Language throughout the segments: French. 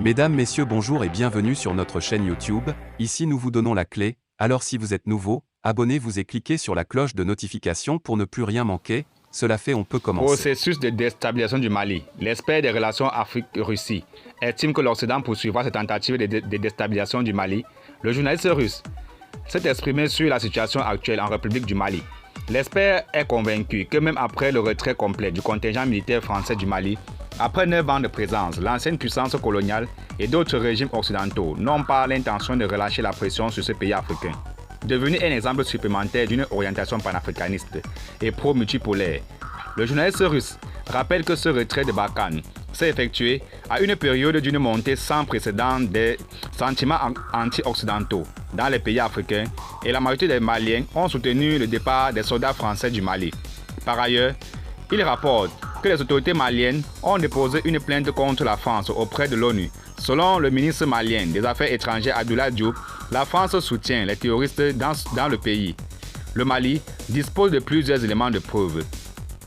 Mesdames, Messieurs, bonjour et bienvenue sur notre chaîne YouTube. Ici nous vous donnons la clé, alors si vous êtes nouveau, abonnez-vous et cliquez sur la cloche de notification pour ne plus rien manquer. Cela fait, on peut commencer. Processus de déstabilisation du Mali. L'expert des relations Afrique-Russie estime que l'Occident poursuivra ses tentatives de déstabilisation du Mali. Le journaliste russe s'est exprimé sur la situation actuelle en République du Mali. L'expert est convaincu que même après le retrait complet du contingent militaire français du Mali, après 9 ans de présence, l'ancienne puissance coloniale et d'autres régimes occidentaux n'ont pas l'intention de relâcher la pression sur ce pays africain, devenu un exemple supplémentaire d'une orientation panafricaniste et pro-multipolaire. Le journaliste russe rappelle que ce retrait de Barkhane s'est effectué à une période d'une montée sans précédent des sentiments anti-occidentaux dans les pays africains et la majorité des Maliens ont soutenu le départ des soldats français du Mali. Par ailleurs, il rapporte que les autorités maliennes ont déposé une plainte contre la France auprès de l'ONU. Selon le ministre malien des Affaires étrangères Abdoulaye Diop, la France soutient les terroristes dans le pays. Le Mali dispose de plusieurs éléments de preuve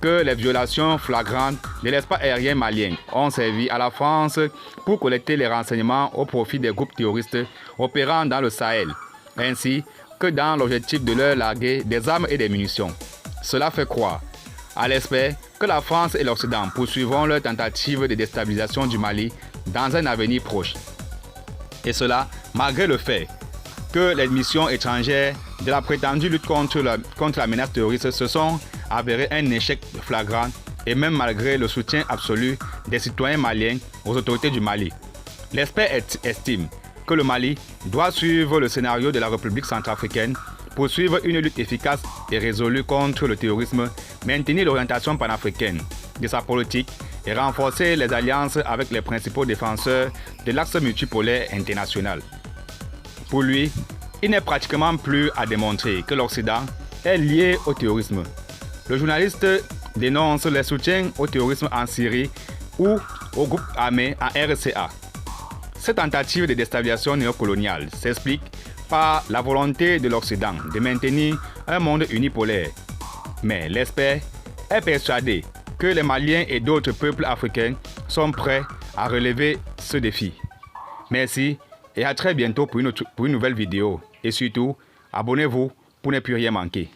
que les violations flagrantes de l'espace aérien malien ont servi à la France pour collecter les renseignements au profit des groupes terroristes opérant dans le Sahel, ainsi que dans l'objectif de leur larguer des armes et des munitions. Cela fait croire à l'expert que la France et l'Occident poursuivront leur tentative de déstabilisation du Mali dans un avenir proche. Et cela malgré le fait que les missions étrangères de la prétendue lutte contre la menace terroriste se sont avérées un échec flagrant et même malgré le soutien absolu des citoyens maliens aux autorités du Mali. L'expert estime que le Mali doit suivre le scénario de la République centrafricaine, poursuivre une lutte efficace et résolue contre le terrorisme, maintenir l'orientation panafricaine de sa politique et renforcer les alliances avec les principaux défenseurs de l'axe multipolaire international. Pour lui, il n'est pratiquement plus à démontrer que l'Occident est lié au terrorisme. Le journaliste dénonce les soutiens au terrorisme en Syrie ou au groupe armé en RCA. Cette tentative de déstabilisation néocoloniale s'explique par la volonté de l'Occident de maintenir un monde unipolaire. Mais l'expert est persuadé que les Maliens et d'autres peuples africains sont prêts à relever ce défi. Merci et à très bientôt pour une nouvelle vidéo. Et surtout, abonnez-vous pour ne plus rien manquer.